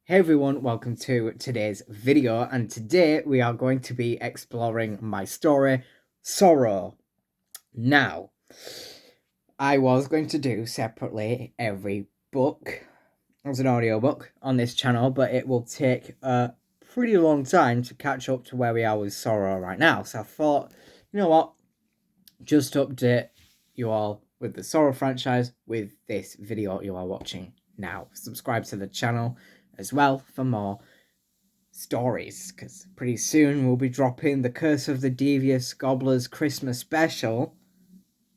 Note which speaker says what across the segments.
Speaker 1: Hey everyone, welcome to today's video, and today we are going to be exploring my story, Sorrow. Now, I was going to do separately every book as an audiobook on this channel, but it will take a pretty long time to catch up to where we are with Sorrow right now. So I thought, you know what, just update you all with the Sorrow franchise with this video you are watching now. Subscribe to the channel as well for more stories, because pretty soon we'll be dropping the Curse of the Devious Gobblers Christmas special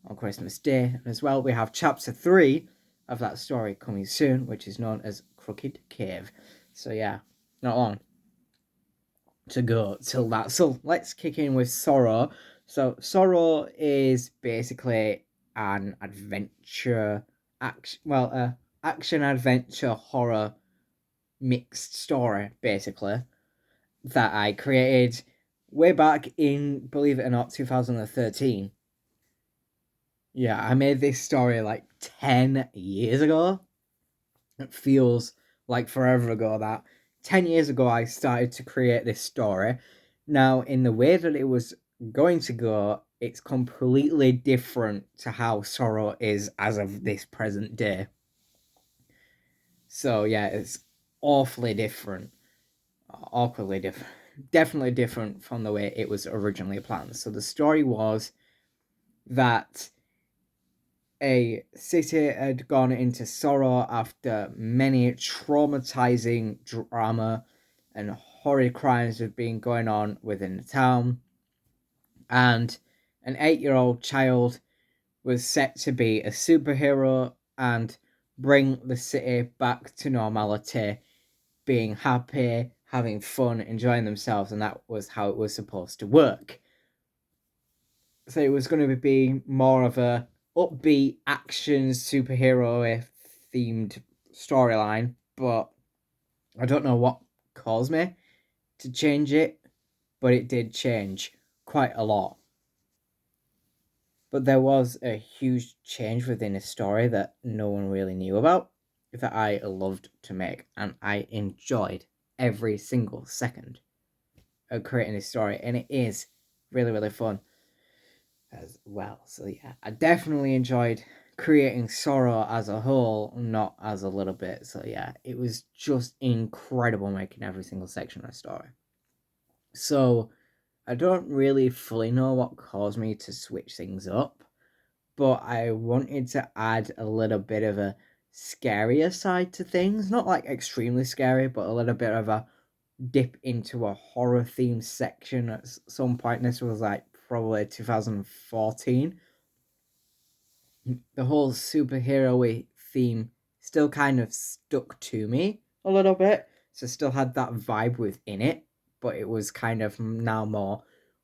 Speaker 1: on Christmas Day, and as well we have chapter 3 of that story coming soon, which is known as Crooked Cave. So yeah, not long to go till that. So let's kick in with Sorrow. So Sorrow is basically an adventure action adventure horror mixed story, basically, that I created way back in, believe it or not, 2013. Yeah, I made this story like 10 years ago. It feels like forever ago that 10 years ago I started to create this story. Now, in the way that it was going to go, it's completely different to how Sorrow is as of this present day. So, yeah, it's awfully different. Awkwardly different. Definitely different from the way it was originally planned. So the story was that a city had gone into sorrow after many traumatizing drama and horrid crimes had been going on within the town, and an 8-year-old child was set to be a superhero and bring the city back to normality, being happy, having fun, enjoying themselves, and that was how it was supposed to work. So it was going to be more of a upbeat action superhero themed storyline, but I don't know what caused me to change it, but it did change quite a lot. But there was a huge change within the story that no one really knew about, that I loved to make, and I enjoyed every single second of creating this story, and it is really, really fun as well. So yeah, I definitely enjoyed creating Sorrow as a whole, not as a little bit. So yeah, it was just incredible making every single section of the story. So I don't really fully know what caused me to switch things up, but I wanted to add a little bit of a scarier side to things. Not like extremely scary, but a little bit of a dip into a horror themed section at some point. This was like probably 2014. The whole superhero theme still kind of stuck to me a little bit. So still had that vibe within it, but it was kind of now more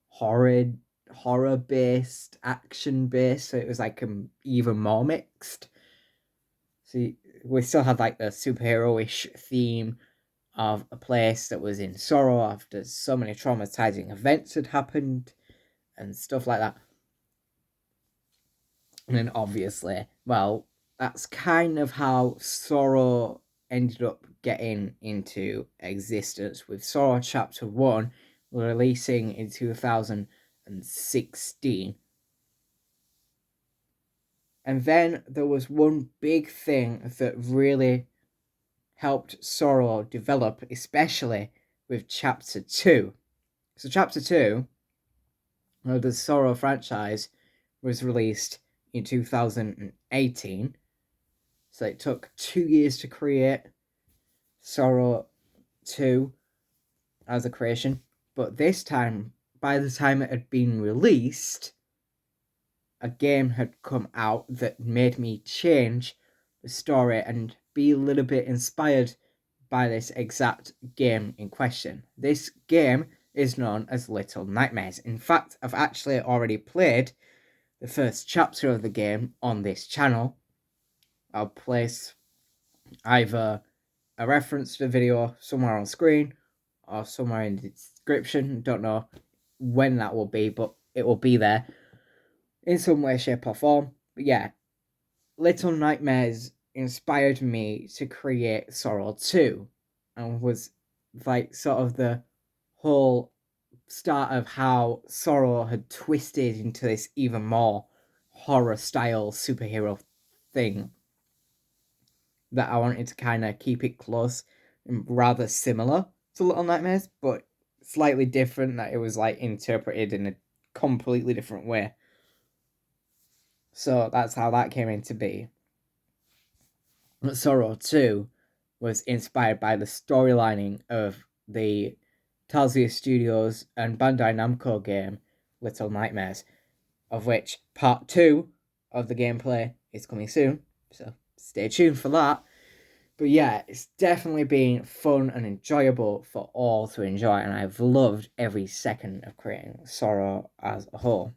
Speaker 1: horror horror based, action based. So it was like even more mixed. So we still had like the superhero-ish theme of a place that was in sorrow after so many traumatizing events had happened and stuff like that. And then obviously, well, that's kind of how Sorrow ended up getting into existence, with Sorrow Chapter 1 releasing in 2016. And then there was one big thing that really helped Sorrow develop, especially with Chapter 2. So, Chapter 2 of the Sorrow franchise was released in 2018. So it took 2 years to create Sorrow 2 as a creation. But this time, by the time it had been released, a game had come out that made me change the story and be a little bit inspired by this exact game in question. This game is known as Little Nightmares. In fact, I've actually already played the first chapter of the game on this channel. I'll place either a reference to the video somewhere on screen or somewhere in the description. Don't know when that will be, but it will be there in some way, shape, or form. But yeah, Little Nightmares inspired me to create Sorrow 2. and was like sort of the whole start of how Sorrow had twisted into this even more horror style superhero thing, that I wanted to kind of keep it close and rather similar to Little Nightmares, but slightly different, that it was like interpreted in a completely different way. So that's how that came into be. But Sorrow 2 was inspired by the storylining of the Tasuya Studios and Bandai Namco game Little Nightmares, of which part 2 of the gameplay is coming soon, so stay tuned for that. But yeah, it's definitely been fun and enjoyable for all to enjoy, and I've loved every second of creating Sorrow as a whole.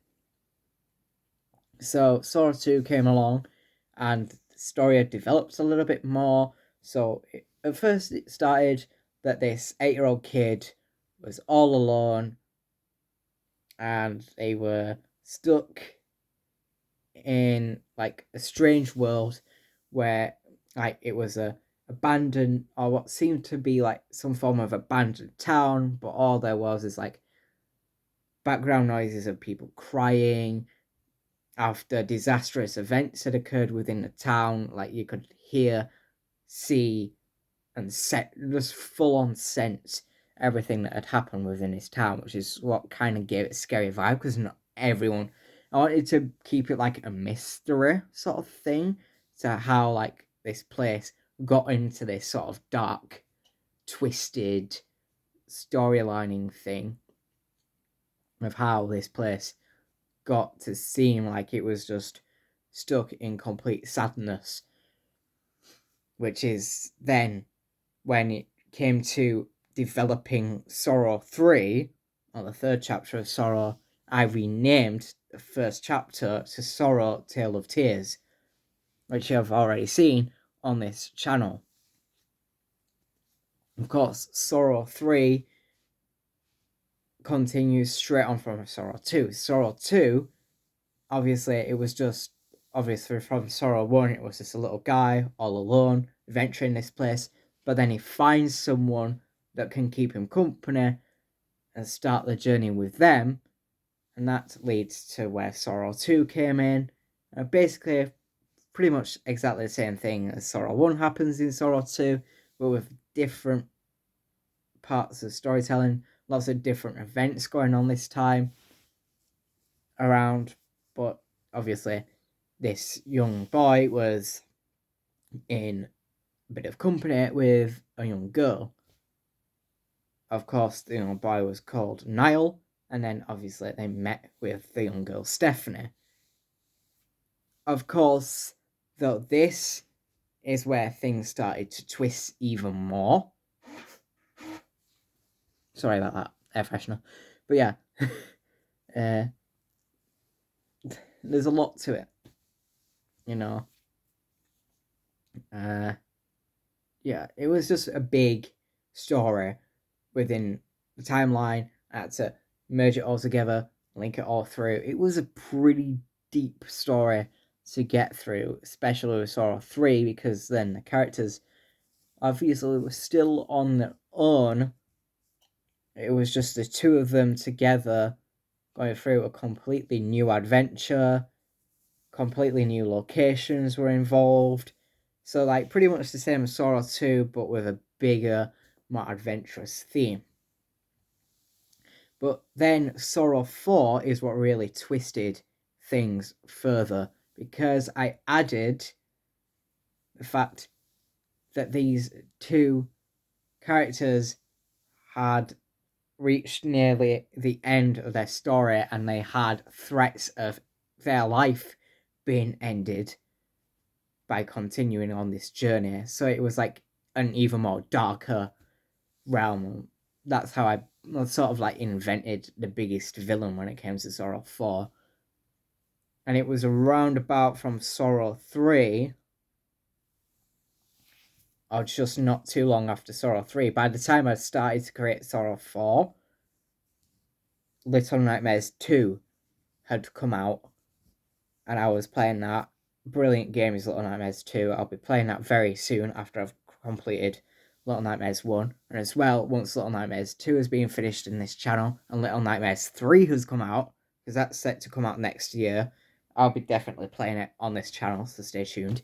Speaker 1: So Sorrow 2 came along, and the story had developed a little bit more. So at first it started that this 8-year-old kid was all alone, and they were stuck in like a strange world where like it was a abandoned, or what seemed to be like some form of abandoned town, but all there was is like background noises of people crying after disastrous events had occurred within the town. Like you could hear, see, and just full on sense everything that had happened within this town, which is what kind of gave it a scary vibe, because not everyone. I wanted to keep it like a mystery sort of thing to how like this place got into this sort of dark, twisted storylining thing of how this place got to seem like it was just stuck in complete sadness, which is then when it came to developing Sorrow 3, or the third chapter of Sorrow, I renamed the first chapter to Sorrow Tale of Tears, which you have already seen on this channel. Of course, Sorrow 3 continues straight on from Sorrow 2. Sorrow 2, obviously, it was just, obviously from Sorrow 1, it was just a little guy all alone, venturing this place, but then he finds someone that can keep him company and start the journey with them, and that leads to where Sorrow 2 came in. Basically, pretty much exactly the same thing as Sorrow 1 happens in Sorrow 2, but with different parts of storytelling, lots of different events going on this time around. But obviously, this young boy was in a bit of company with a young girl. Of course, the young boy was called Niall, and then obviously they met with the young girl Stephanie. Of course, though, this is where things started to twist even more. Sorry about that, air freshener. But yeah, there's a lot to it, you know. Yeah, it was just a big story within the timeline. I had to merge it all together, link it all through. It was a pretty deep story to get through, especially with Sorrow 3, because then the characters obviously were still on their own. It was just the two of them together going through a completely new adventure, completely new locations were involved. So, like, pretty much the same as Sorrow 2, but with a bigger, more adventurous theme. But then Sorrow 4 is what really twisted things further, because I added the fact that these two characters had reached nearly the end of their story and they had threats of their life being ended by continuing on this journey. So it was like an even more darker realm. That's how I sort of like invented the biggest villain when it came to Sorrow 4. And it was around about from Sorrow 3, or just not too long after Sorrow 3. By the time I started to create Sorrow 4, Little Nightmares 2 had come out, and I was playing that. Brilliant game is Little Nightmares 2. I'll be playing that very soon after I've completed Little Nightmares 1, and as well, once Little Nightmares 2 has been finished in this channel, and Little Nightmares 3 has come out, because that's set to come out next year, I'll be definitely playing it on this channel, so stay tuned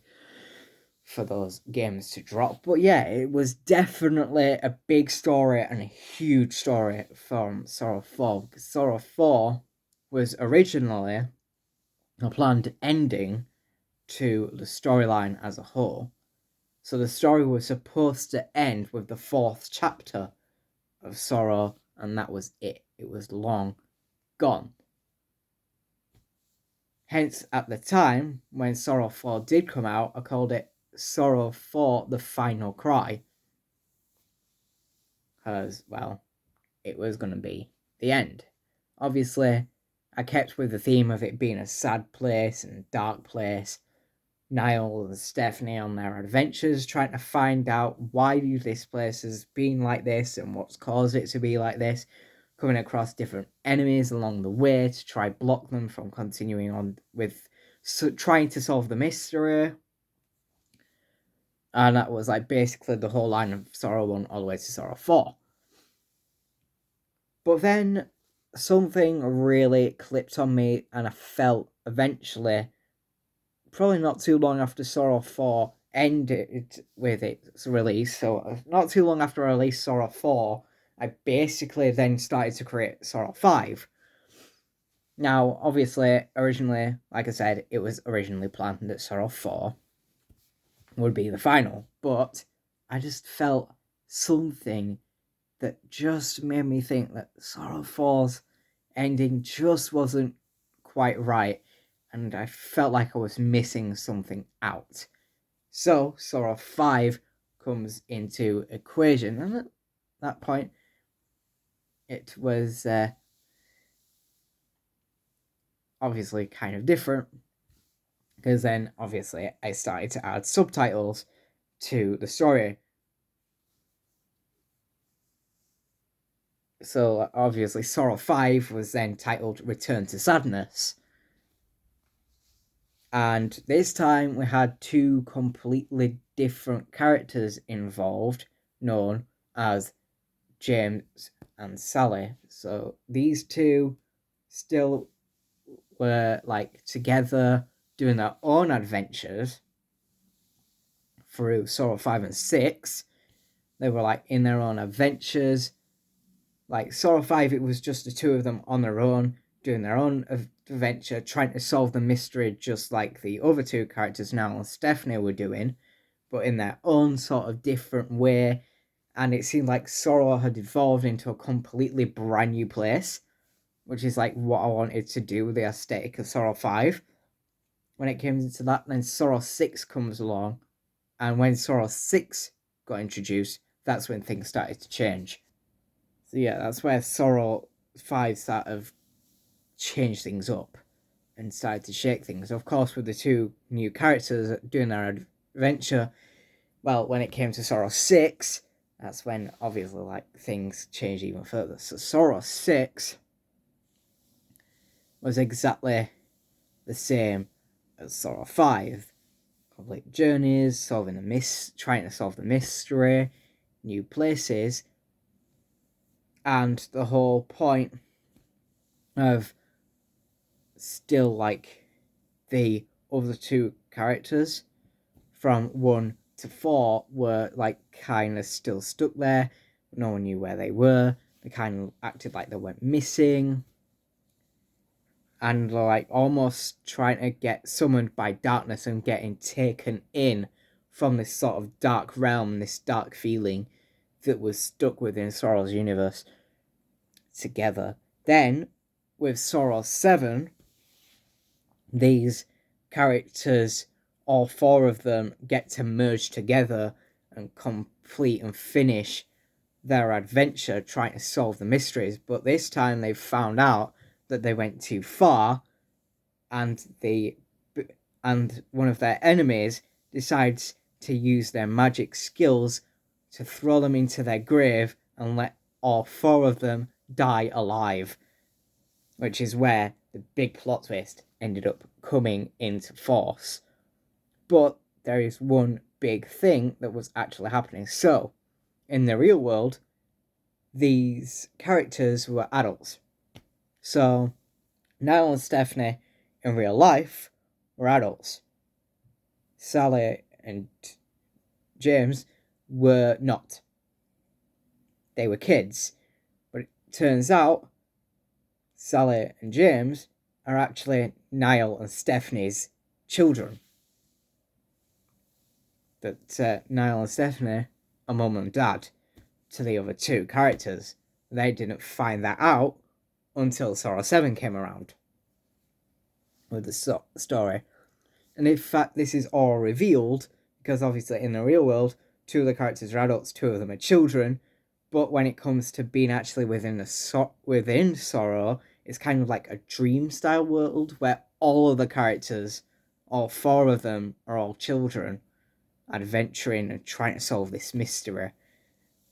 Speaker 1: for those games to drop. But yeah, it was definitely a big story and a huge story from Sorrow 4, because Sorrow 4 was originally a planned ending to the storyline as a whole. So the story was supposed to end with the 4th chapter of Sorrow, and that was it. It was long gone. Hence, at the time, when Sorrow 4 did come out, I called it Sorrow 4 The Final Cry. Because, well, it was going to be the end. Obviously, I kept with the theme of it being a sad place and dark place. Niall and Stephanie on their adventures, trying to find out why this place has been like this and what's caused it to be like this, coming across different enemies along the way to try block them from continuing on with trying to solve the mystery. And that was like basically the whole line of Sorrow 1 all the way to Sorrow 4. But then something really clipped on me, and I felt eventually, probably not too long after Sorrow 4 ended with its release, so not too long after I released Sorrow 4, I basically then started to create Sorrow 5. Now, obviously, originally, like I said, it was originally planned that Sorrow 4 would be the final, but I just felt something that just made me think that Sorrow 4's ending just wasn't quite right, and I felt like I was missing something out. So Sorrow 5 comes into equation, and at that point, it was obviously kind of different, because then obviously I started to add subtitles to the story. So obviously Sorrow 5 was then titled Return to Sadness. And this time we had two completely different characters involved, known as James and Sally. So these two still were like together doing their own adventures through Sorrow 5 and 6. They were like in their own adventures. Like Sorrow 5, it was just the two of them on their own, doing their own adventure, trying to solve the mystery just like the other two characters, Niall and Stephanie, were doing, but in their own sort of different way. And it seemed like Sorrow had evolved into a completely brand new place, which is like what I wanted to do with the aesthetic of Sorrow 5. When it came into that, then Sorrow 6 comes along, and when Sorrow 6 got introduced, that's when things started to change. So yeah, that's where Sorrow 5 sort of changed things up and started to shake things. Of course, with the two new characters doing their adventure, well, when it came to Sorrow 6, that's when obviously like things changed even further. So Sorrow 6 was exactly the same as Sorrow 5. Complete journeys, trying to solve the mystery, new places, and the whole point of still like the other two characters from 1 to 4 were like kind of still stuck there. No one knew where they were. They kind of acted like they went missing, and like almost trying to get summoned by darkness and getting taken in from this sort of dark realm, this dark feeling that was stuck within Sorrow's universe together. Then, with Sorrow 7, these characters, all four of them, get to merge together and complete and finish their adventure trying to solve the mysteries. But this time they've found out that they went too far, and one of their enemies decides to use their magic skills to throw them into their grave and let all four of them die alive, which is where the big plot twist ended up coming into force. But there is one big thing that was actually happening. So in the real world, these characters were adults. So Niall and Stephanie in real life were adults. Sally and James were not. They were kids. But it turns out Sally and James are actually Niall and Stephanie's children. That Niall and Stephanie are mum and dad to the other two characters. They didn't find that out until Sorrow 7 came around with the story. And in fact, this is all revealed because obviously in the real world, two of the characters are adults, two of them are children. But when it comes to being actually within Sorrow, it's kind of like a dream style world where all of the characters, all four of them, are all children, adventuring and trying to solve this mystery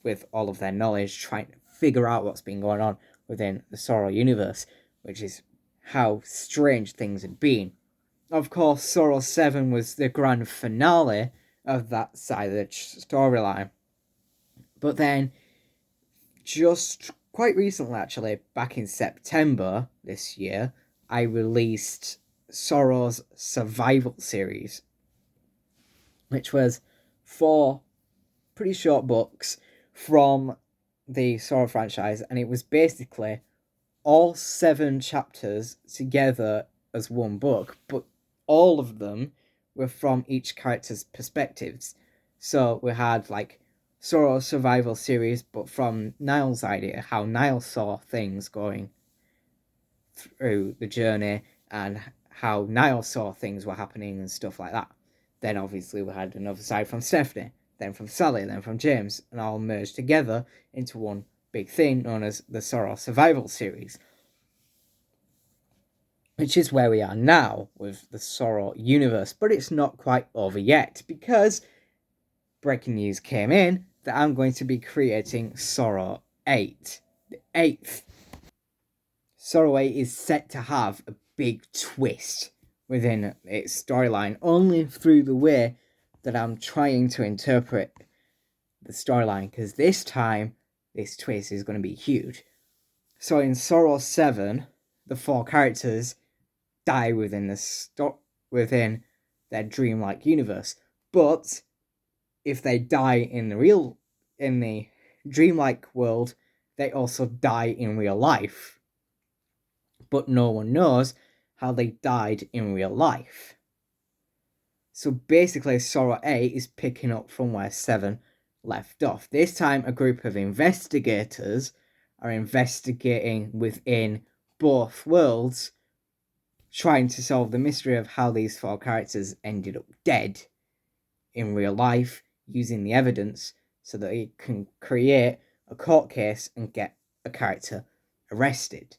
Speaker 1: with all of their knowledge, trying to figure out what's been going on within the Sorrow universe, which is how strange things had been. Of course, Sorrow 7 was the grand finale of that side of the storyline. But then, just quite recently, actually, back in September this year, I released Sorrow's Survival series, which was 4 pretty short books from the Sorrow franchise, and it was basically all 7 chapters together as one book, but all of them were from each character's perspectives. So we had like Sorrow's Survival series, but from Niall's idea, how Niall saw things going through the journey and how Niall saw things were happening and stuff like that. Then obviously we had another side from Stephanie, then from Sally, then from James, and all merged together into one big thing known as the Sorrow Survival series, which is where we are now with the Sorrow universe. But it's not quite over yet, because breaking news came in that I'm going to be creating Sorrow 8, the 8th. Sorrow 8 is set to have a big twist within its storyline, only through the way that I'm trying to interpret the storyline, because this time this twist is going to be huge. So in Sorrow 7, the 4 characters die within within their dreamlike universe, but if they die in the dreamlike world, they also die in real life, but no one knows how they died in real life. So basically, Sorrow 8 is picking up from where 7 left off. This time, a group of investigators are investigating within both worlds, trying to solve the mystery of how these 4 characters ended up dead in real life, using the evidence so that it can create a court case and get a character arrested.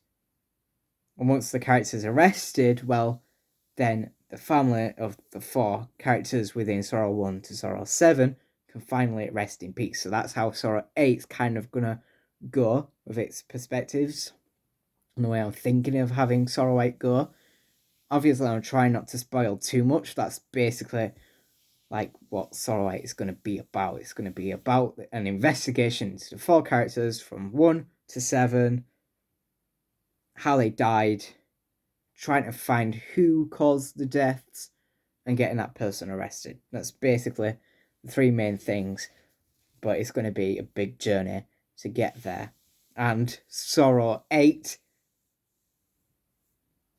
Speaker 1: And once the character's arrested, well, then the family of the 4 characters within Sorrow 1 to Sorrow 7 can finally rest in peace. So that's how Sorrow 8's kind of gonna go with its perspectives and the way I'm thinking of having Sorrow 8 go. Obviously, I'm trying not to spoil too much. That's basically like what Sorrow 8 is going to be about. It's going to be about an investigation into the 4 characters from 1 to 7, how they died, trying to find who caused the deaths, and getting that person arrested. That's basically the 3 main things, but it's going to be a big journey to get there. And Sorrow 8,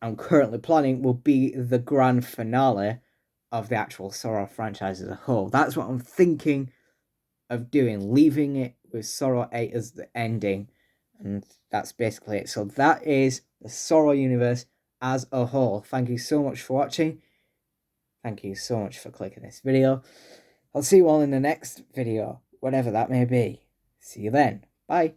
Speaker 1: I'm currently planning, will be the grand finale of the actual Sorrow franchise as a whole. That's what I'm thinking of doing, leaving it with Sorrow 8 as the ending, and that's basically it. So that is the Sorrow universe as a whole. Thank you so much for watching. Thank you so much for clicking this video. I'll see you all in the next video, whatever that may be. See you then. Bye.